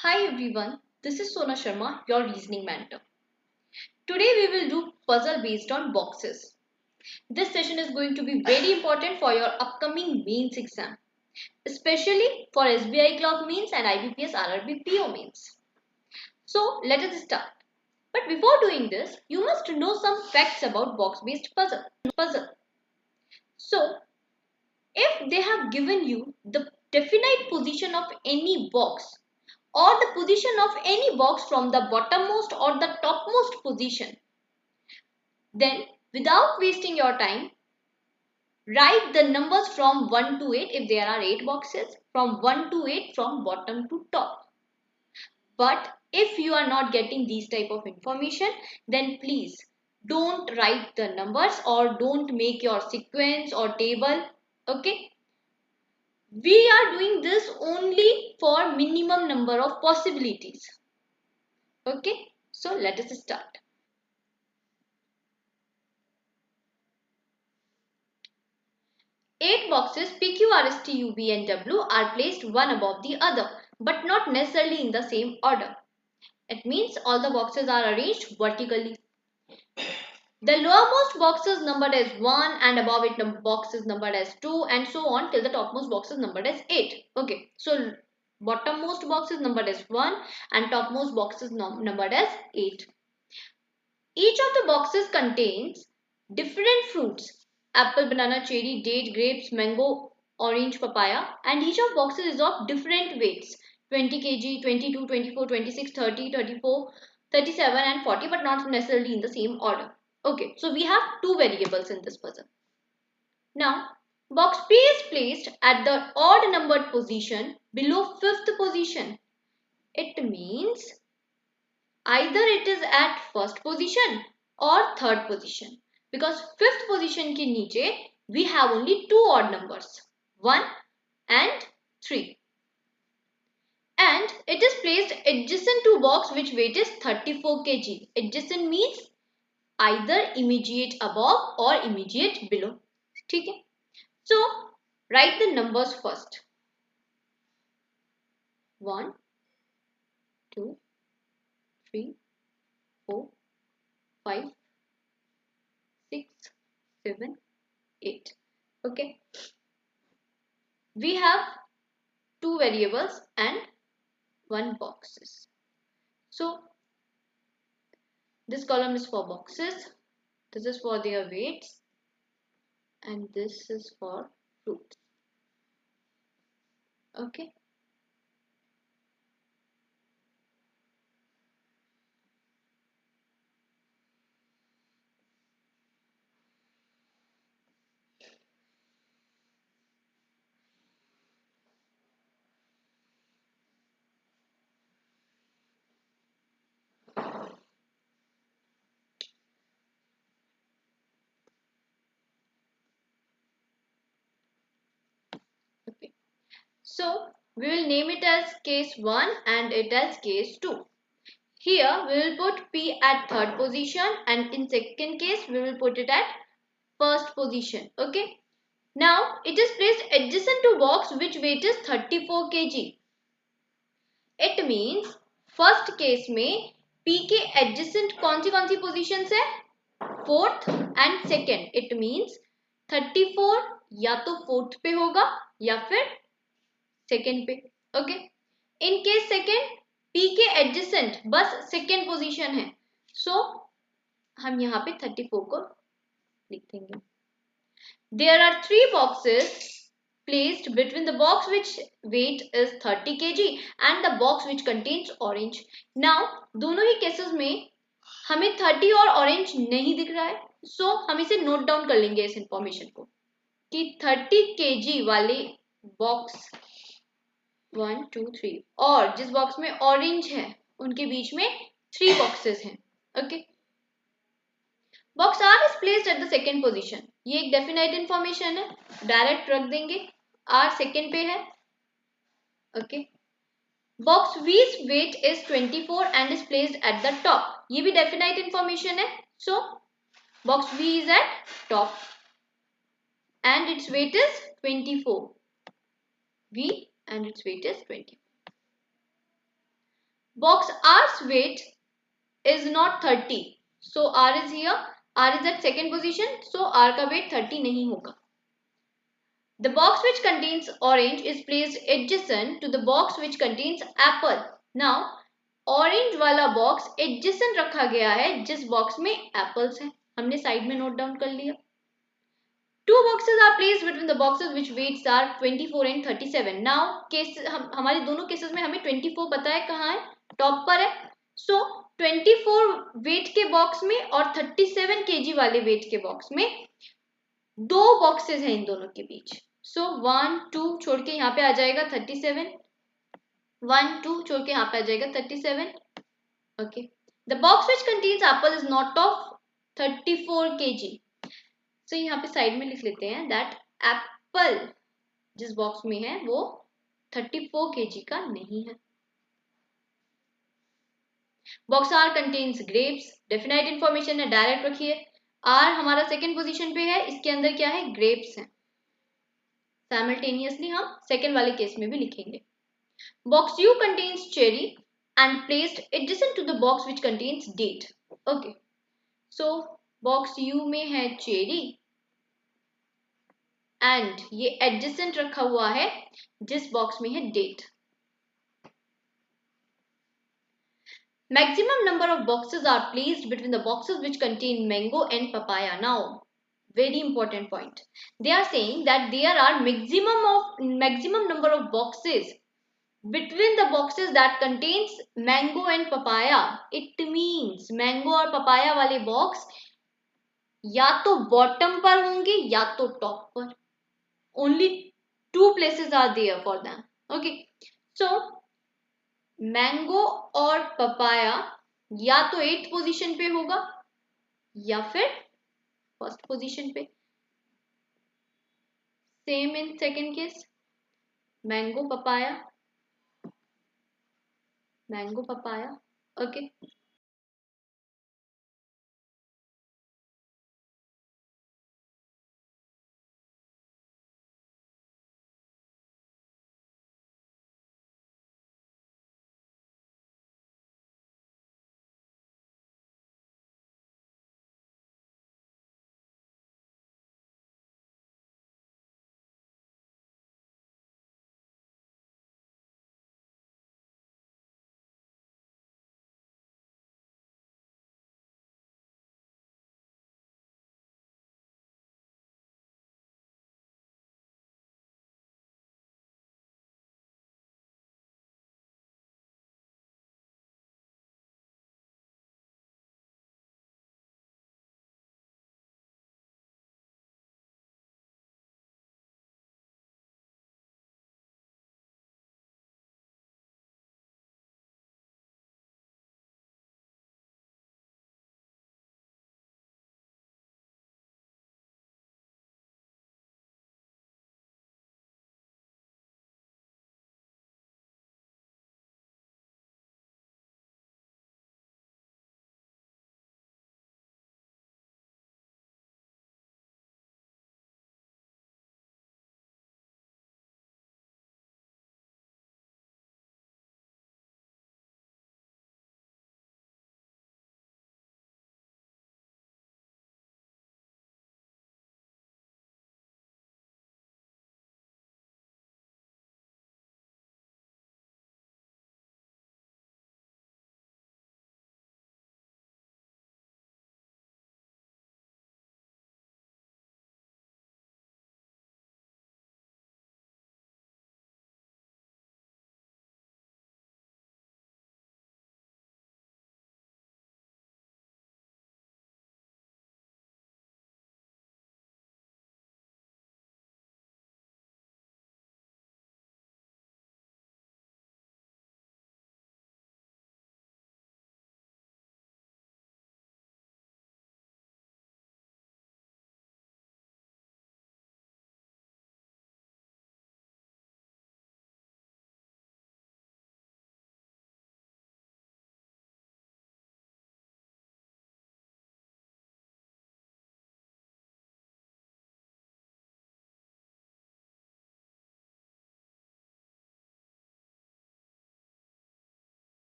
Hi everyone, this is Sona Sharma, your reasoning mentor. Today we will do puzzle based on boxes. This session is going to be very important for your upcoming mains exam, especially for SBI Clerk mains and IBPS RRB PO mains. So let us start. But before doing this, you must know some facts about box based puzzle. So if they have given you the definite position of any box or the position of any box from the bottommost or the topmost position, then without wasting your time, write the numbers from 1 to 8 if there are 8 boxes, from 1 to 8 from bottom to top. But if you are not getting these type of information, then please don't write the numbers or don't make your sequence or table. Okay, we are doing this only for minimum number of possibilities. Okay, so let us start. 8 boxes P, Q, R, S, T, U, V and W are placed one above the other, but not necessarily in the same order. It means all the boxes are arranged vertically. The lowermost box is numbered as 1 and above it box is numbered as 2 and so on till the topmost box is numbered as 8. Okay, so bottommost box is numbered as 1 and topmost box is numbered as 8. Each of the boxes contains different fruits: apple, banana, cherry, date, grapes, mango, orange, papaya, and each of boxes is of different weights: 20 kg, 22, 24, 26, 30, 34, 37 and 40, but not necessarily in the same order. Okay, so we have two variables in this puzzle. Now, box P is placed at the odd numbered position below fifth position. It means either it is at first position or third position, because fifth position के नीचे we have only two odd numbers, 1 and 3, and it is placed adjacent to box which weight is 34 kg. Adjacent means either immediate above or immediate below. ठीक है, so write the numbers first. 1 2 3 4 5 6 7 8. Okay, we have two variables and one boxes. So this column is for boxes, this is for their weights, and this is for fruits. Okay, okay. So we will name it as case 1 and it as case 2. Here we will put P at third position and in second case we will put it at first position. Okay. Now it is placed adjacent to box which weight is 34 kg. It means first case में P के adjacent कौन सी position है, fourth and second. It means 34 या तो fourth पे होगा या फिर सेकेंड पे. Okay, in case second P के एडजेसेंट बस सेकेंड पोजीशन है, सो हम यहाँ पे 34 को लिख देंगे. There are three boxes placed between the box which weight is 30 kg and the box which contains orange. Now दोनों ही केसेस में हमें 30 और ऑरेंज नहीं दिख रहा है, सो हम इसे नोट डाउन कर लेंगे इस इंफॉर्मेशन को कि 30 kg वाले बॉक्स 1 2 3 और जिस बॉक्स में ऑरेंज है उनके बीच में 3 बॉक्सेस हैं. Okay, box R is placed at the second position. ये एक डेफिनेट इंफॉर्मेशन है, डायरेक्ट रख देंगे. आर सेकेंड पे है. Okay, box W's weight is 24 and is placed at the top. ये भी डेफिनेट इंफॉर्मेशन है, सो बॉक्स वी is at top and its weight is 24. V and its weight is 24. Box R's weight is not 30. So R is here. R is at second position. So R का weight 30 नहीं होगा. The box which contains orange is placed adjacent to the box which contains apple. Now, orange वाला box adjacent रखा गया है जिस box में apples हैं. हमने side में note down कर लिया. Two boxes are placed between the boxes which weights are 24 and 37. Now, हमारे दोनों cases में हमें 24 पता है कहाँ है, top पर है. So, 24 weight के box में और 37 kg वाले weight के box में दो boxes हैं इन दोनों के बीच. So 1 2 छोड़ के यहाँ पे आ जाएगा 37. 1 2 छोड़ के यहाँ पे आ जाएगा 37. Okay. The box which contains apple is not of 34 kg. So यहाँ पे साइड में लिख लेते हैं that apple जिस बॉक्स में है वो 34 kg का नहीं है. Box R contains grapes. Definite information है, डायरेक्ट रखिए. R हमारा सेकेंड पोजीशन पे है, इसके अंदर क्या है, ग्रेप्स है. साइमल्टेनियसली हम सेकेंड वाले केस में भी लिखेंगे. Box U contains cherry and placed adjacent to the box which contains date. Okay. So box U में है cherry and ये adjacent रखा हुआ है जिस box में है date. Maximum number of boxes are placed between the boxes which contain mango and papaya. Now, very important point. They are saying that there are maximum number of boxes between the boxes that contains mango and papaya. It means mango और papaya वाले box या तो bottom पर होंगे या तो top पर. Only two places are there for them. Okay. So mango और पपाया या तो 8th पोजीशन पे होगा या फिर फर्स्ट पोजीशन पे. Same in second case. Mango papaya. Okay.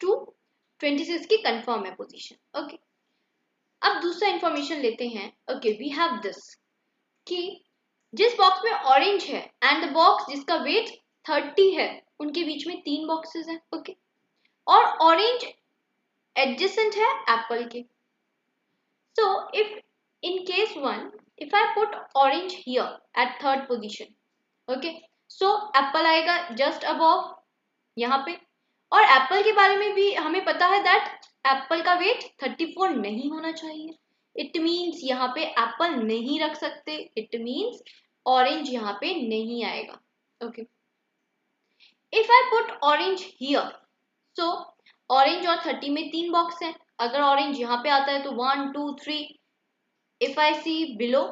Two 26 की कंफर्म है पोजीशन। ओके, अब दूसरा इंफॉर्मेशन लेते हैं। ओके, वी हैव दिस कि जिस बॉक्स में ऑरेंज है एंड द बॉक्स जिसका वेट 30 है, उनके बीच में 3 बॉक्सेस हैं। ओके, और ऑरेंज एडजेसेंट है एप्पल के। So if in case 1, if I put orange here at third position, okay, so apple आएगा just above यहाँ पे। और एप्पल के बारे में भी हमें पता है that एप्पल का वेट 34 नहीं होना चाहिए। इट मीन्स यहाँ पे एप्पल नहीं रख सकते, इट मीन्स ऑरेंज यहाँ पे नहीं आएगा। Okay, if I put orange here, so orange और 30 में 3 बॉक्स हैं। अगर ऑरेंज यहाँ पे आता है तो 1 2 3। इफ आई सी बिलो,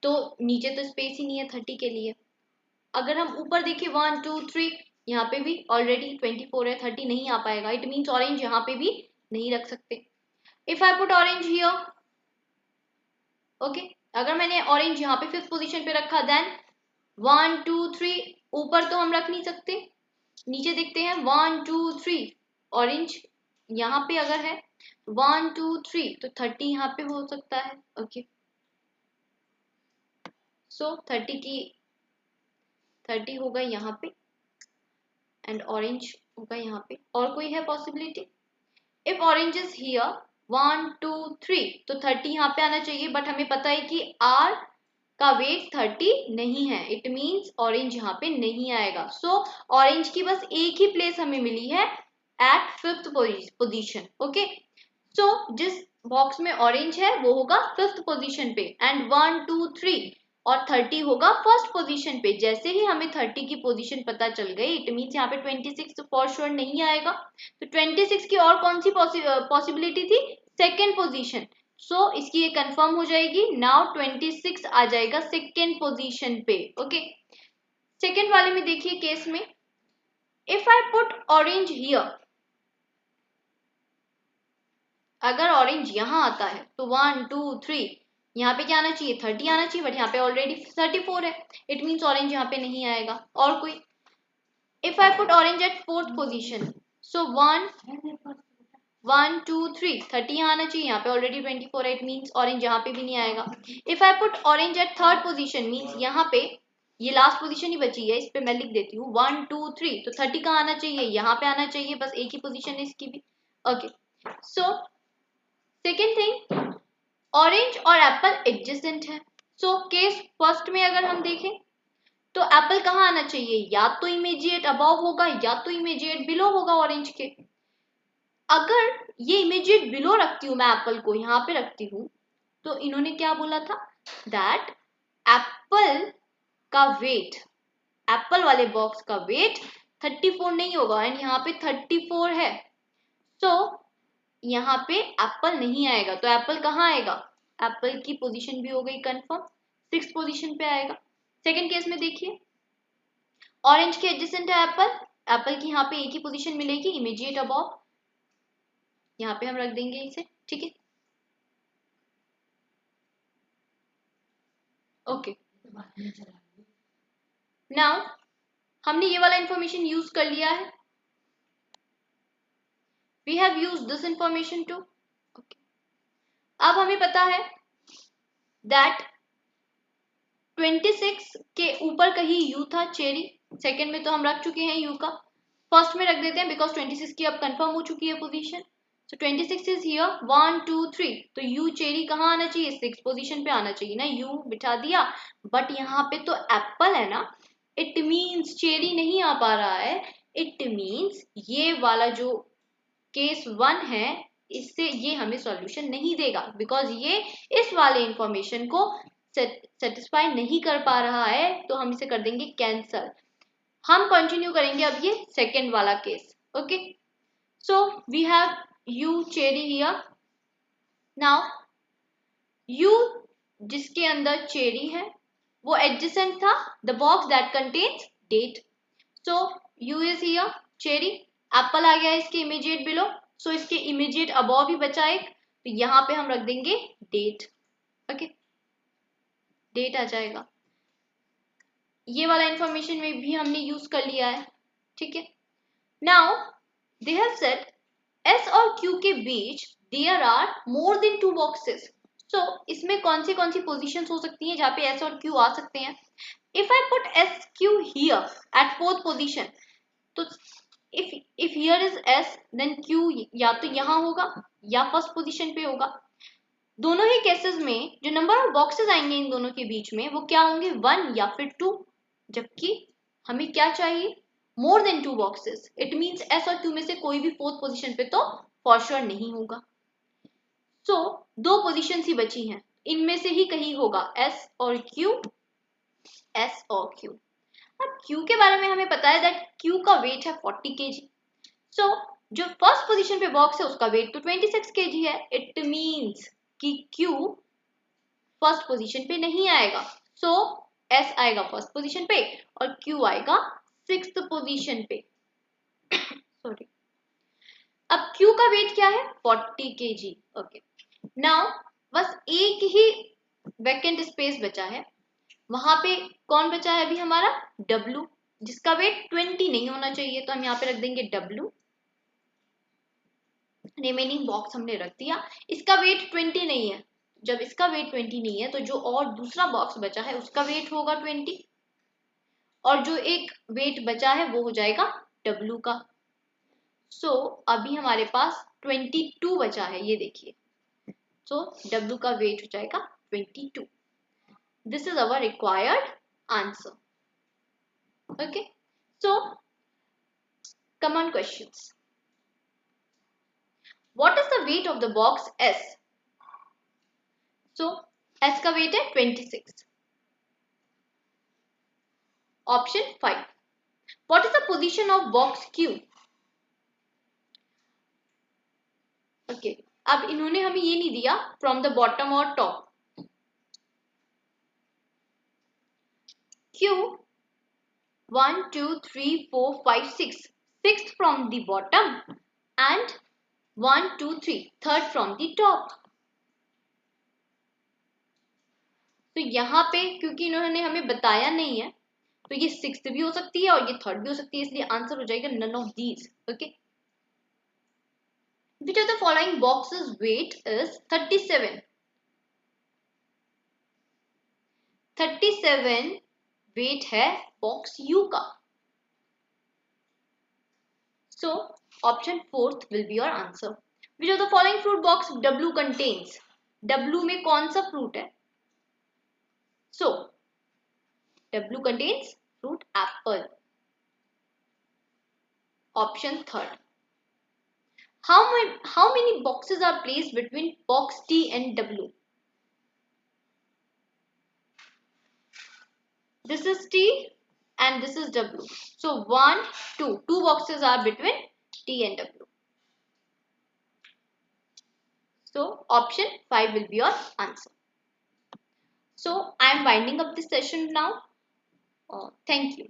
तो नीचे तो स्पेस ही नहीं है 30 के लिए। अगर हम ऊपर देखें 1 2 3, यहाँ पे भी ऑलरेडी 24 है, 30 नहीं आ पाएगा। इट मीन्स ऑरेंज यहाँ पे भी नहीं रख सकते। If I put orange here, okay, अगर मैंने ऑरेंज यहाँ पे 5th पोजीशन पे रखा, देन 1 2 3, ऊपर तो हम रख नहीं सकते। नीचे देखते हैं 1 2 3, ऑरेंज यहाँ पे अगर है 1 2 3 तो 30 यहाँ पे हो सकता है। ओके, सो 30 होगा यहाँ पे एंड ऑरेंज होगा यहाँ पे। और कोई है possibility? If orange is here 1 2 3, तो 30 यहाँ पे आना चाहिए, बट हमें पता है कि आर का वेट 30 नहीं है। इट मीन्स ऑरेंज यहाँ पे नहीं आएगा। सो ऑरेंज की बस एक ही प्लेस हमें मिली है एट 5th पोजीशन। ओके, सो जिस बॉक्स में ऑरेंज है वो होगा 5th पोजीशन पे एंड 1 2 3 और 30 होगा 1st पोजीशन पे। जैसे ही हमें 30 की पोजीशन पता चल गई, इट मीन्स यहाँ पे 26 फॉर श्योर नहीं आएगा। तो 26 की और कौन सी पॉसिबिलिटी थी? 2nd position. सो इसकी ये कंफर्म हो जाएगी। नाउ 26 आ जाएगा 2nd पोजीशन पे। ओके, सेकेंड वाले में देखिए केस में, if I put orange here, अगर ऑरेंज यहाँ आता है तो 1 2 3, यहाँ पे क्या आना चाहिए? 30 आना चाहिए, बट यहाँ पे ऑलरेडी 34 है। इट मीन्स ऑरेंज यहाँ पे नहीं आएगा। और कोई? If I put orange at 4th position, so 1 1 2 3, 30 यहाँ आना चाहिए, यहाँ पे ऑलरेडी 24 है। इट मीन्स ऑरेंज यहाँ पे भी नहीं आएगा। If I put orange at 3rd position, means यहाँ पे ये लास्ट पोजीशन ही बची है, इस पे मैं लिख देती हूँ 1 2 3, तो 30 कहाँ आना चाहिए? यहाँ पे आना चाहिए, बस एक ही पोजीशन है इसकी भी। Okay, so second thing, orange और एप्पल एडजेसेंट है। सो केस फर्स्ट में अगर हम देखें तो एप्पल कहाँ आना चाहिए? या तो इमीडिएट अबव होगा या तो इमीडिएट बिलो होगा ऑरेंज के। अगर ये इमीडिएट बिलो रखती हूँ मैं एप्पल को, यहाँ पे रखती हूँ, तो इन्होंने क्या बोला था? दैट एप्पल का वेट, एप्पल वाले बॉक्स का वेट 34 नहीं होगा एंड यहाँ पे 34 है। सो यहाँ पे एप्पल नहीं आएगा। तो एप्पल कहाँ आएगा? एप्पल की पोजीशन भी हो गई कंफर्म, 6th पोजीशन पे आएगा। सेकंड केस में देखिए, ऑरेंज के एडजेसेंट है एप्पल, एप्पल की यहाँ पे एक ही पोजीशन मिलेगी, इमीडिएट अबव, यहाँ पे हम रख देंगे इसे। ठीक है, ओके, नाउ हमने ये वाला इंफॉर्मेशन यूज कर लिया है। We have use this information too. अब हमें पता है दैट 26 के ऊपर कहीं यू था, चेरी। सेकंड में तो हम रख चुके हैं यू का, फर्स्ट में रख देते हैं बिकॉज 26 की अब कंफर्म हो चुकी है पोजीशन। सो 26 इज हियर 1 2 3, तो यू चेरी कहाँ आना चाहिए? 6th पोजीशन पे आना चाहिए ना। यू बिठा दिया, बट यहाँ पे तो एप्पल है ना, इट मीन्स चेरी नहीं आ पा रहा है। इट मीन्स ये वाला जो केस 1 है, इससे ये हमें सॉल्यूशन नहीं देगा बिकॉज ये इस वाले इंफॉर्मेशन को सेटिस्फाई नहीं कर पा रहा है, तो हम इसे कर देंगे कैंसल। हम कंटिन्यू करेंगे अब ये सेकेंड वाला case. Okay, so we have you cherry here. Now you जिसके अंदर चेरी है वो एडजेसेंट था the box that contains date. So you is here cherry, apple आ गया इसके इमीडिएट बिलो, सो इसके इमीडिएट अबव भी बचा एक, तो यहाँ पे हम रख देंगे डेट। ओके, डेट आ जाएगा। ये वाला इंफॉर्मेशन में भी हमने यूज कर लिया है। ठीक है, now they have said S और Q के बीच there are more than 2 boxes. So इसमें कौन सी पोजीशंस हो सकती हैं जहाँ पे S और Q आ सकते हैं? If I put SQ here at fourth position, तो if here is S, then Q या तो यहाँ होगा या फर्स्ट पोजीशन पे होगा. दोनों ही केसेस में जो नंबर ऑफ बॉक्सेस आएंगे इन दोनों के बीच में वो क्या होंगे, 1 या फिर 2, जबकि हमें क्या चाहिए, more than 2 boxes. It means S और Q में से कोई भी फोर्थ पोजीशन पे तो फॉर श्योर नहीं होगा. सो दो पोजीशंस ही बची हैं, इनमें से ही कहीं होगा S और Q. S और Q. अब Q के बारे में हमें पता है दैट Q का वेट है 40 kg. सो जो फर्स्ट पोजीशन पे बॉक्स है उसका वेट तो 26 kg है. इट मींस कि Q फर्स्ट पोजीशन पे नहीं आएगा. सो S आएगा फर्स्ट पोजीशन पे और Q आएगा सिक्स्थ पोजीशन पे. सॉरी. अब Q का वेट क्या है, 40 kg. ओके, नाउ बस एक ही वैकेंट स्पेस बचा है. वहां पे कौन बचा है अभी हमारा, W, जिसका वेट 20 नहीं होना चाहिए, तो हम यहाँ पे रख देंगे W. रिमेनिंग बॉक्स हमने रख दिया. इसका वेट 20 नहीं है. जब इसका वेट 20 नहीं है तो जो और दूसरा बॉक्स बचा है उसका वेट होगा 20, और जो एक वेट बचा है वो हो जाएगा W का. सो अभी हमारे पास 22 बचा है, ये देखिए. सो W का वेट हो जाएगा 22. This is our required answer. Okay, so common questions. What is the weight of the box S? So S का weight है 26. Option 5. What is the position of box Q? Okay, अब इन्होंने हमें ये नहीं दिया from the bottom और top. Q 1 2 3 4 5 6, sixth from the bottom and 1 2 3 third from the top. तो यहाँ पे क्योंकि इन्होंने हमें बताया नहीं है तो ये सिक्स्थ भी हो सकती है और ये थर्ड भी हो सकती है, इसलिए आंसर हो जाएगा none of these. Okay. Which of the following boxes weight is 37? 37 weight है box U का. So option 4th will be your answer. Which of the following fruit box W contains? W में कौन सा fruit है? So W contains fruit apple. Option 3rd. How many boxes are placed between box T and W? This is T and this is W. So 1, 2. Two boxes are between T and W. So option 5 will be your answer. So I am winding up this session now. Thank you.